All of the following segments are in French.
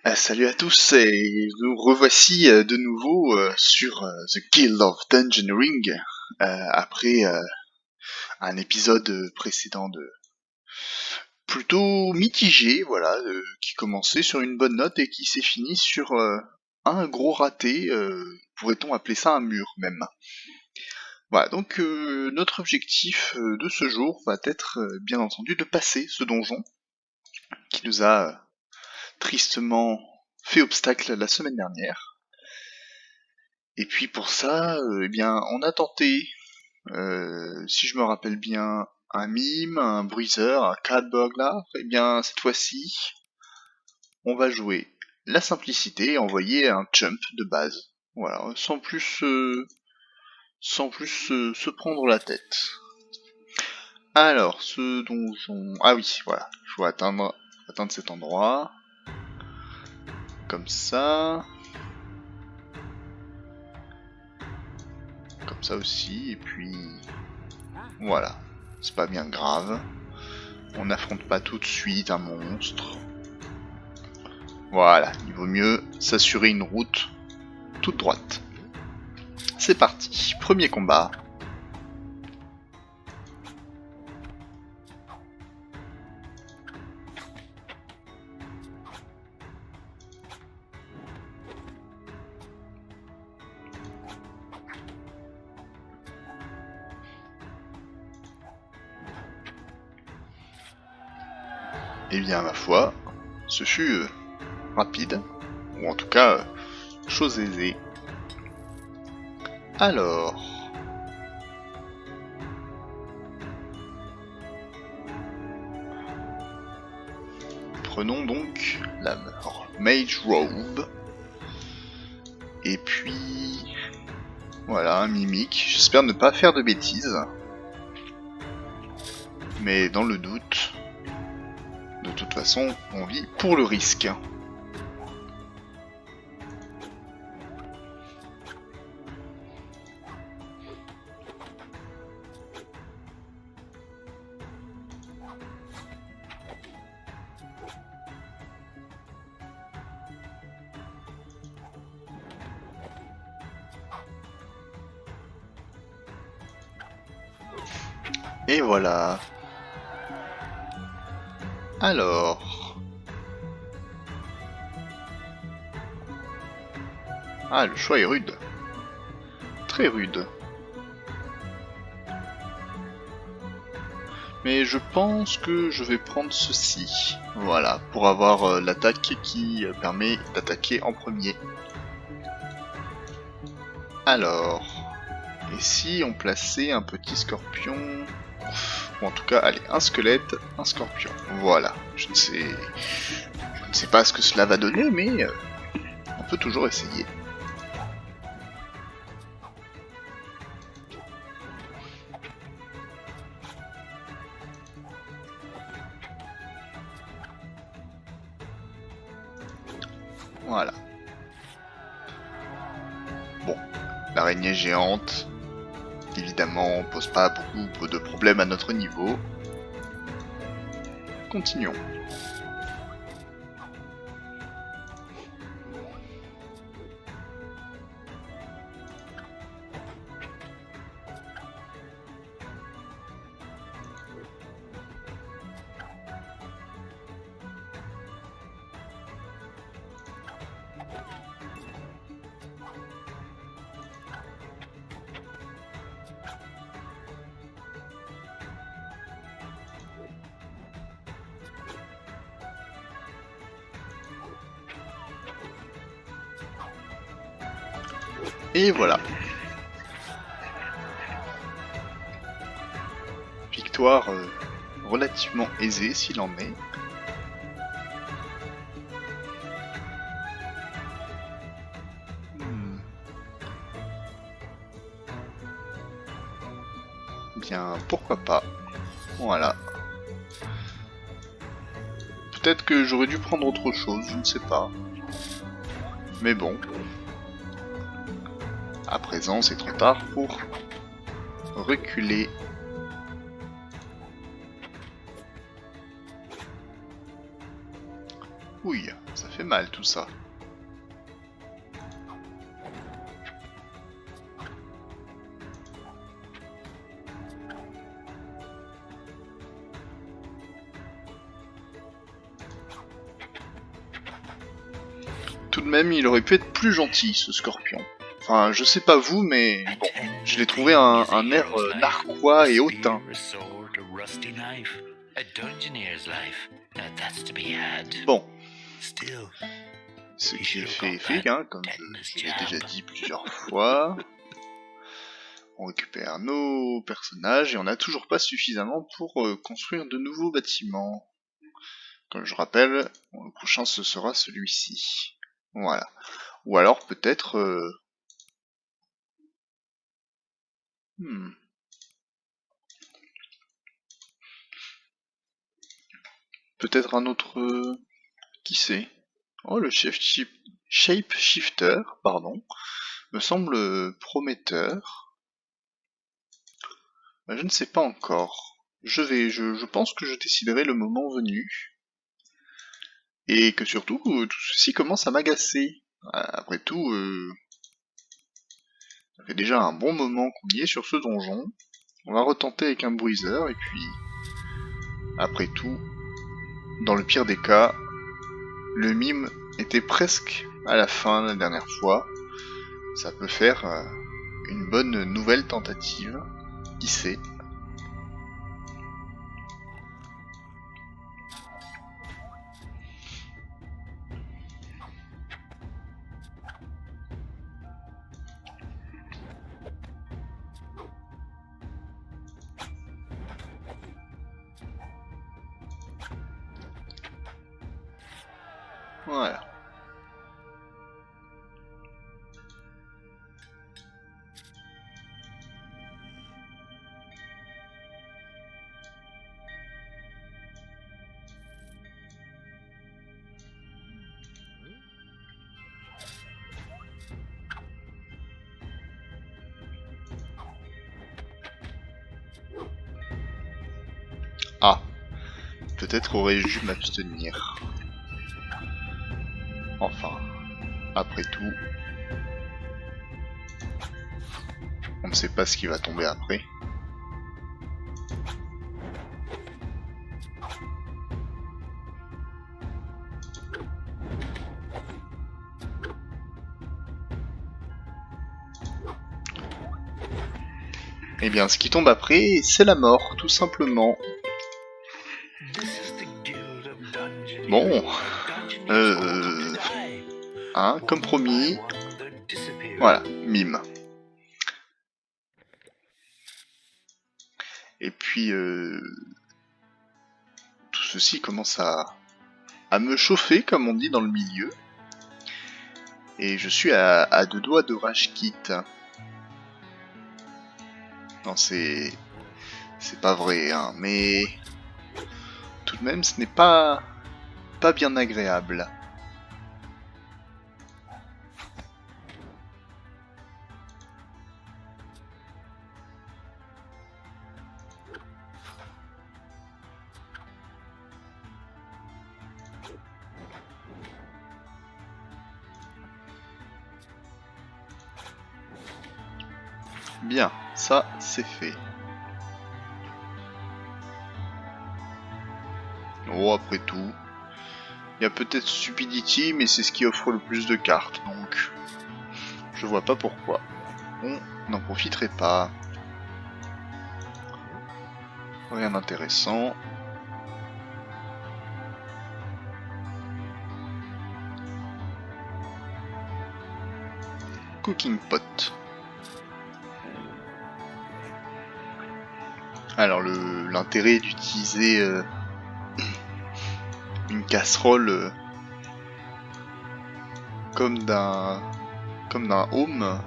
Salut à tous et nous revoici de nouveau sur The Guild of Dungeoneering après un épisode précédent de plutôt mitigé, voilà, qui commençait sur une bonne note et qui s'est fini sur un gros raté, pourrait-on appeler ça un mur même. Voilà, donc notre objectif de ce jour va être bien entendu de passer ce donjon qui nous a tristement fait obstacle la semaine dernière. Et puis pour ça, eh bien, on a tenté, si je me rappelle bien, un mime, un bruiser, un cat burglar. Eh bien, cette fois-ci, on va jouer la simplicité et envoyer un jump de base. Voilà, sans plus se prendre la tête. Alors, ce donjon... Ah oui, voilà, il faut atteindre cet endroit. Comme ça. Comme ça aussi, et puis... Voilà, c'est pas bien grave. On n'affronte pas tout de suite un monstre. Voilà, il vaut mieux s'assurer une route toute droite. C'est parti, premier combat. Eh bien, ma foi, ce fut rapide, ou en tout cas, chose aisée. Alors... Prenons donc la Mage Robe. Et puis... Voilà, un mimique. J'espère ne pas faire de bêtises. Mais dans le doute... De toute façon, on vit pour le risque. Et voilà. Alors... Ah, le choix est rude. Très rude. Mais je pense que je vais prendre ceci. Voilà, pour avoir l'attaque qui permet d'attaquer en premier. Alors... Et si on plaçait un petit scorpion... Ou en tout cas, allez, un squelette, un scorpion. Voilà, je ne sais pas ce que cela va donner, mais on peut toujours essayer. Voilà. Bon, l'araignée géante, évidemment, pose pas beaucoup de problèmes à notre niveau. Continuons. Et voilà. Victoire relativement aisée s'il en est. Bien, pourquoi pas. Voilà. Peut-être que j'aurais dû prendre autre chose, je ne sais pas. Mais bon. À présent, c'est trop tard pour reculer. Oui, ça fait mal tout ça. Tout de même, il aurait pu être plus gentil, ce scorpion. Enfin, je sais pas vous, mais bon, je l'ai trouvé un air narquois et hautain. Bon, ce qui est fait est fait, hein, comme je l'ai déjà dit plusieurs fois. On récupère nos personnages et on n'a toujours pas suffisamment pour construire de nouveaux bâtiments. Comme je rappelle, le prochain ce sera celui-ci. Voilà. Ou alors peut-être... Peut-être un autre... qui sait? Oh, le Shapeshifter, pardon, me semble prometteur. Je ne sais pas encore. Je pense que je déciderai le moment venu. Et que surtout, tout ceci commence à m'agacer. Après tout, ça fait déjà un bon moment qu'on y est sur ce donjon. On va retenter avec un bruiseur, et puis... Après tout, dans le pire des cas, le mime était presque à la fin la dernière fois. Ça peut faire une bonne nouvelle tentative. Qui sait? Voilà. Ah, peut-être aurais-je dû m'abstenir. Enfin, après tout, on ne sait pas ce qui va tomber après. Eh bien, ce qui tombe après, c'est la mort, tout simplement. Bon, hein, comme promis, voilà, mime. Et puis, tout ceci commence à me chauffer, comme on dit dans le milieu. Et je suis à deux doigts de rage quit. Non, c'est pas vrai, hein, mais tout de même, ce n'est pas bien agréable. Bien, ça c'est fait. Oh, après tout, il y a peut-être Stupidity, mais c'est ce qui offre le plus de cartes, donc je vois pas pourquoi. On n'en profiterait pas. Rien d'intéressant. Cooking pot. Alors l'intérêt d'utiliser une casserole comme d'un home,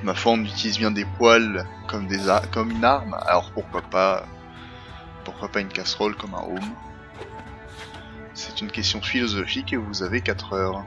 ma foi on utilise bien des poêles comme une arme, alors pourquoi pas une casserole comme un home? C'est une question philosophique et vous avez 4 heures.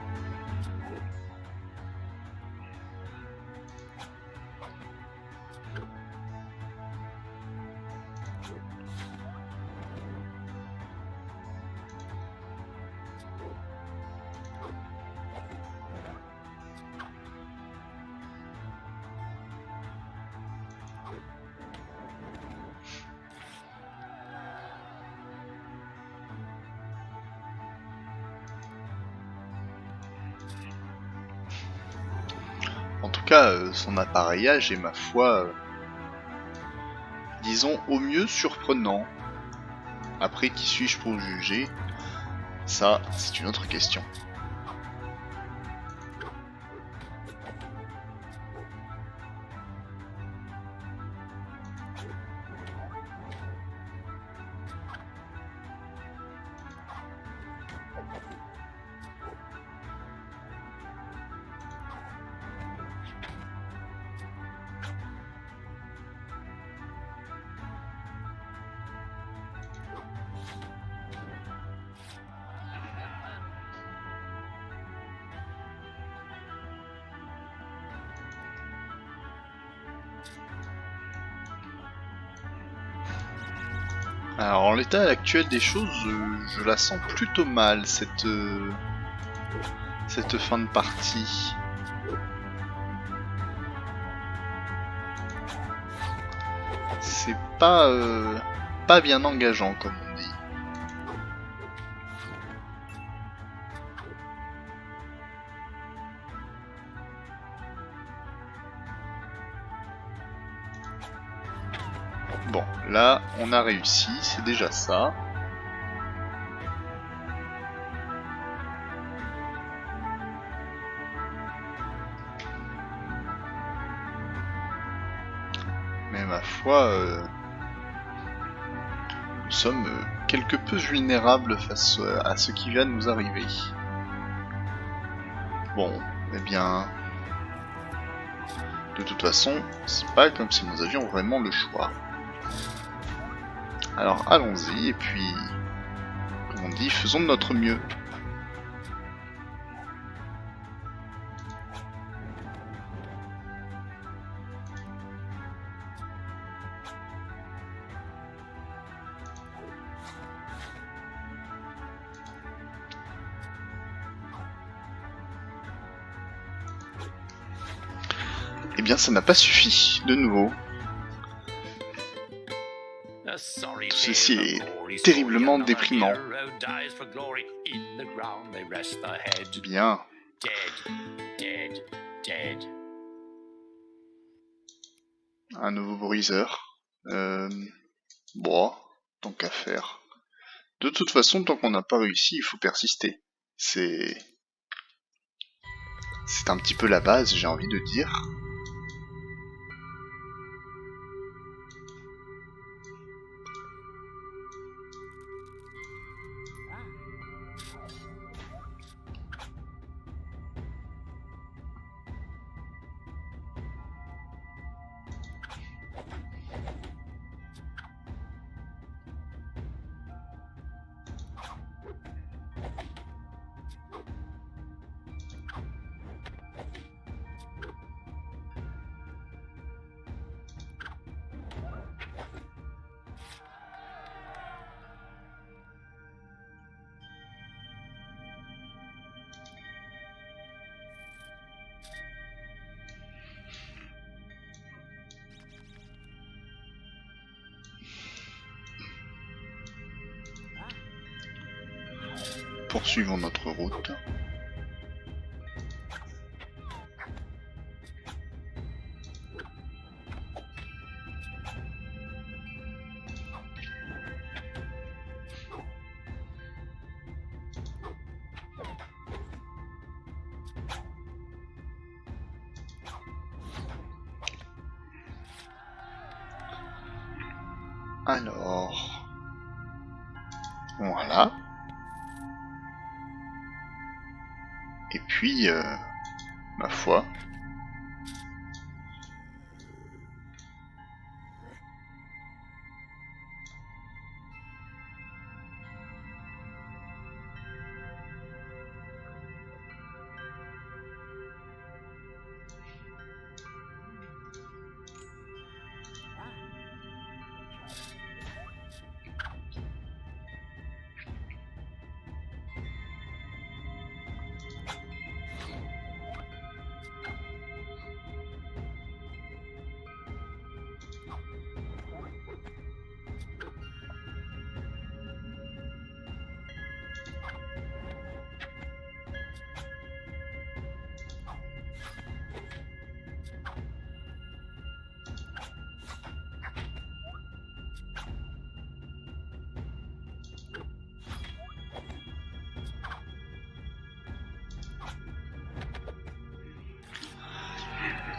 En tout cas, son appareillage est, ma foi, disons au mieux surprenant. Après, qui suis-je pour juger? Ça, c'est une autre question. Alors, en l'état actuel des choses, je la sens plutôt mal, cette fin de partie. C'est pas bien engageant, comme on dit. Bon, là, on a réussi, c'est déjà ça. Mais ma foi, nous sommes quelque peu vulnérables face à ce qui vient de nous arriver. Bon, eh bien... De toute façon, c'est pas comme si nous avions vraiment le choix. Alors allons-y, et puis... Comme on dit, faisons de notre mieux. Eh bien, ça n'a pas suffi, de nouveau. Tout ceci est terriblement déprimant. Bien. Un nouveau briseur. Bon, tant qu'à faire. De toute façon, tant qu'on n'a pas réussi, il faut persister. C'est un petit peu la base, j'ai envie de dire. Poursuivons notre route. Alors... Voilà. Et puis, ma foi...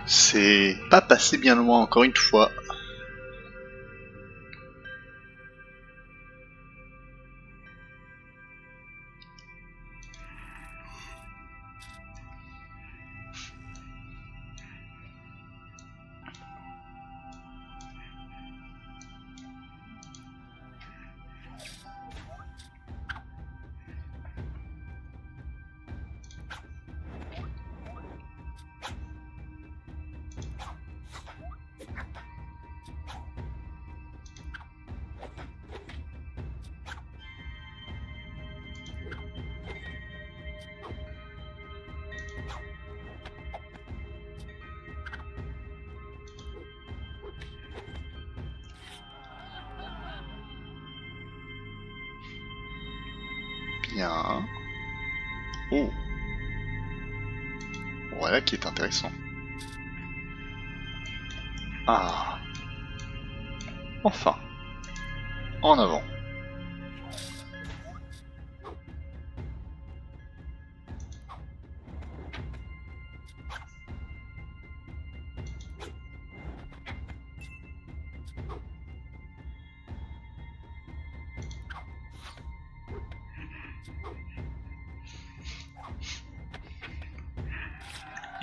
C'est pas passé bien loin encore une fois. Bien. Oh. Voilà qui est intéressant. Ah. Enfin. En avant.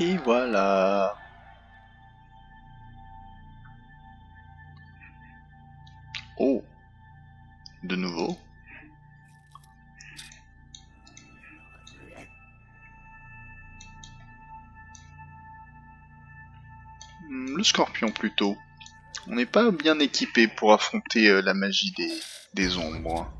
Et voilà. Oh. De nouveau. Le scorpion plutôt. On n'est pas bien équipé pour affronter la magie des ombres.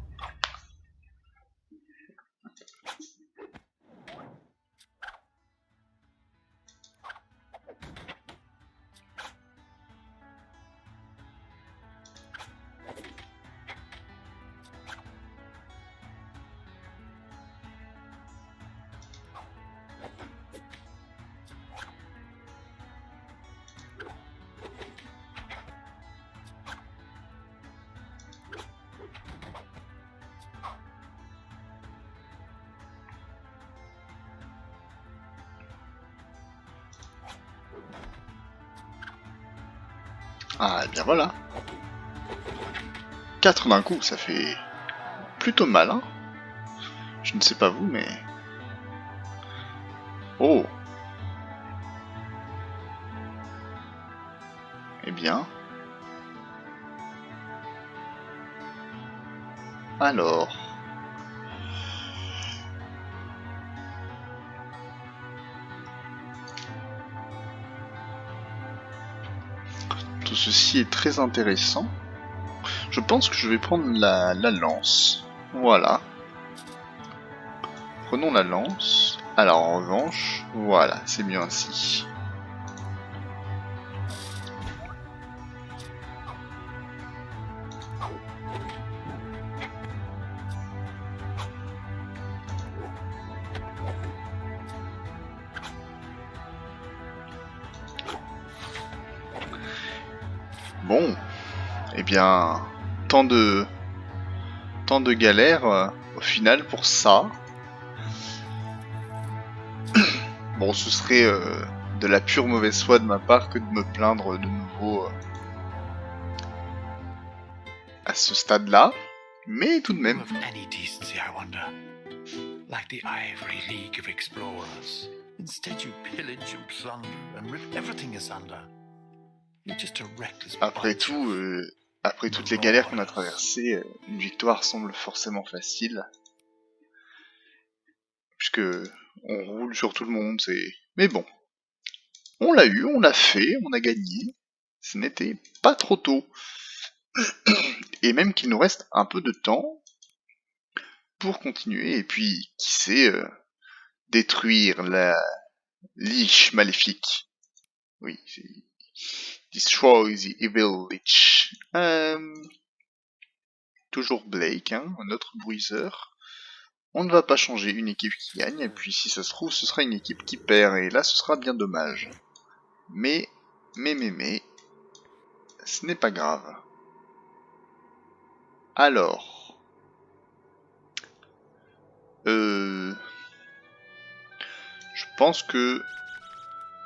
Ah, et bien voilà. 4 d'un coup, ça fait plutôt mal, hein. Je ne sais pas vous, mais... Oh. Eh bien... Alors... Tout ceci est très intéressant. Je pense que je vais prendre la lance. Voilà. Prenons la lance. Alors en revanche, voilà, c'est mieux ainsi. Bon, eh bien, tant de galères au final pour ça. Bon, ce serait de la pure mauvaise foi de ma part que de me plaindre de nouveau à ce stade-là, mais tout de même. Of any decency, I wonder. Like the Ivory League of Explorers. Instead, you pillage and plunder and rip everything asunder. You're just a reckless Après bunch tout, of après toutes les galères qu'on a marauders. traversées, une victoire semble forcément facile, puisque on roule sur tout le monde. Mais bon, on l'a eu, on l'a fait, on a gagné. Ce n'était pas trop tôt. Et même qu'il nous reste un peu de temps pour continuer, et puis, qui sait, détruire la liche maléfique. Oui, c'est... Destroy the Evil Lich. Toujours Blake, hein, notre bruiseur. On ne va pas changer une équipe qui gagne, et puis si ça se trouve, ce sera une équipe qui perd, et là ce sera bien dommage. Mais, ce n'est pas grave. Alors... Je pense que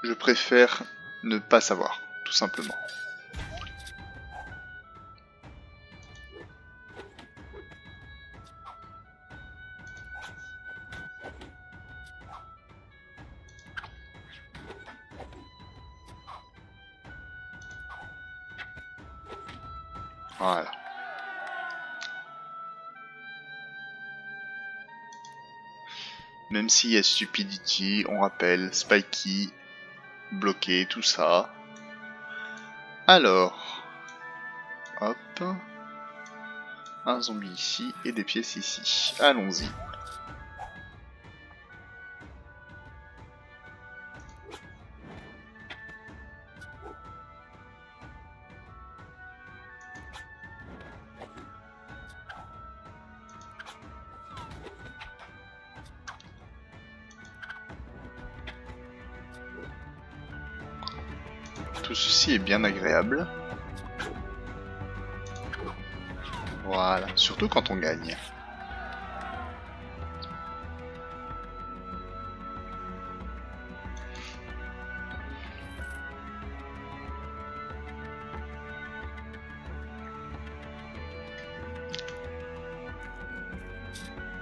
je préfère ne pas savoir, tout simplement. Voilà. Même s'il y a Stupidity, on rappelle, Spiky, bloqué, tout ça. Alors, hop, un zombie ici et des pièces ici. Allons-y. Tout ceci est bien agréable. Voilà, surtout quand on gagne.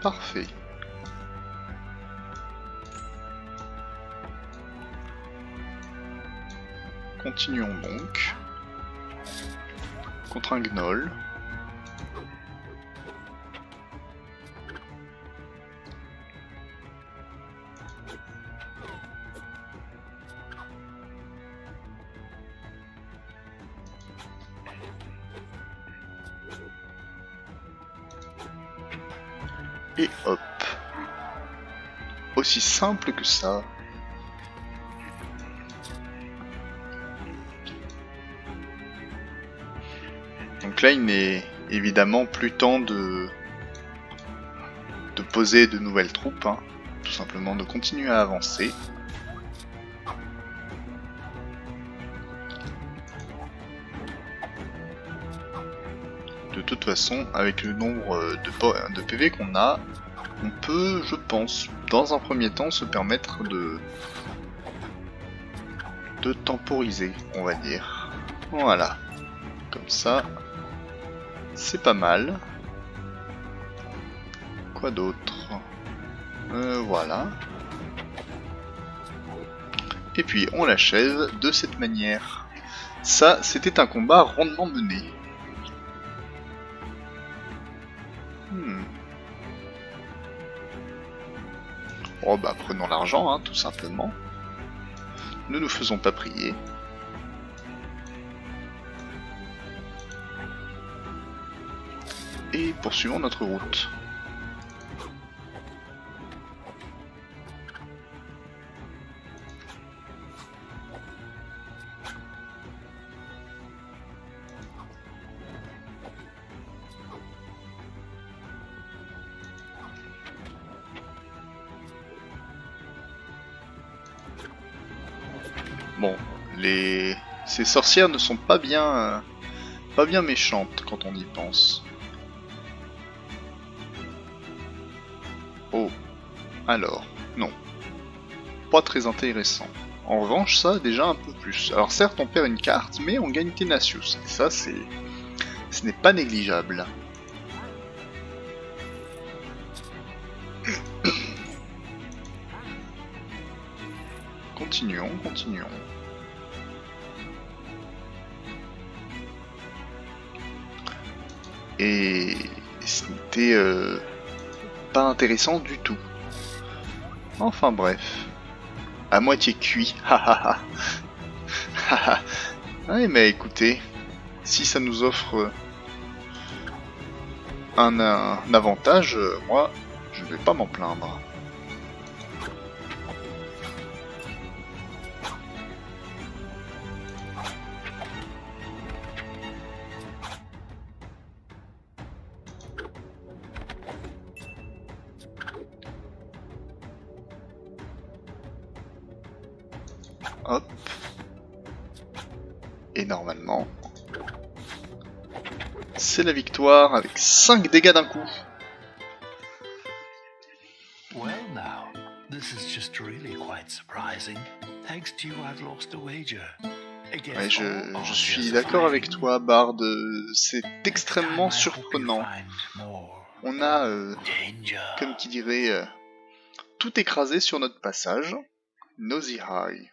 Parfait. Continuons donc. Contre un gnoll. Et hop. Aussi simple que ça. Donc là, il n'est évidemment plus temps de poser de nouvelles troupes, hein. Tout simplement de continuer à avancer. De toute façon, avec le nombre de PV qu'on a, on peut, je pense, dans un premier temps, se permettre de temporiser, on va dire. Voilà. Comme ça, c'est pas mal. Quoi d'autre? Voilà. Et puis, on l'achève de cette manière. Ça, c'était un combat rondement mené. Oh bah prenons l'argent, hein, tout simplement. Ne nous faisons pas prier. Et poursuivons notre route. Bon, ces sorcières ne sont pas bien méchantes quand on y pense. Oh, alors, non. Pas très intéressant. En revanche, ça, déjà un peu plus. Alors certes, on perd une carte, mais on gagne Tenacious. Et ça, ce n'est pas négligeable. Continuons. Et ce n'était pas intéressant du tout. Enfin bref. À moitié cuit. Ouais, mais écoutez, si ça nous offre un avantage, moi, je ne vais pas m'en plaindre. Hop. Et normalement, c'est la victoire avec 5 dégâts d'un coup. Well now, This is just really quite surprising. Thanks to you, I've lost a wager. Ouais, je suis d'accord avec toi, Bard. C'est extrêmement surprenant. On a, comme qui dirait, tout écrasé sur notre passage. Nosy High.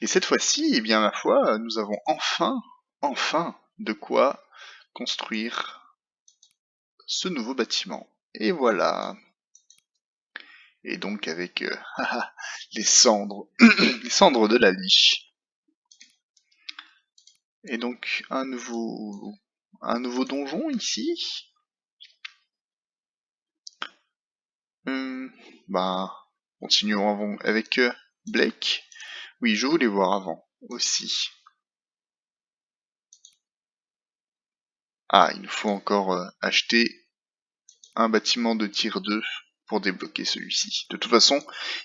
Et cette fois-ci, eh bien, ma foi, nous avons enfin, de quoi construire ce nouveau bâtiment. Et voilà. Et donc avec les cendres, les cendres de la liche. Et donc un nouveau donjon ici. Continuons avant avec Blake. Oui, je voulais voir avant aussi. Ah, il nous faut encore acheter un bâtiment de tir 2 pour débloquer celui-ci. De toute façon,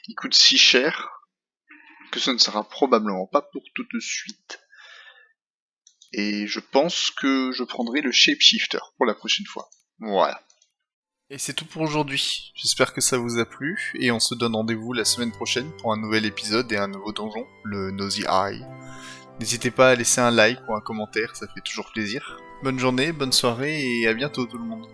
il coûte si cher que ce ne sera probablement pas pour tout de suite. Et je pense que je prendrai le Shapeshifter pour la prochaine fois. Voilà. Et c'est tout pour aujourd'hui. J'espère que ça vous a plu, et on se donne rendez-vous la semaine prochaine pour un nouvel épisode et un nouveau donjon, le Nosy High. N'hésitez pas à laisser un like ou un commentaire, ça fait toujours plaisir. Bonne journée, bonne soirée, et à bientôt tout le monde.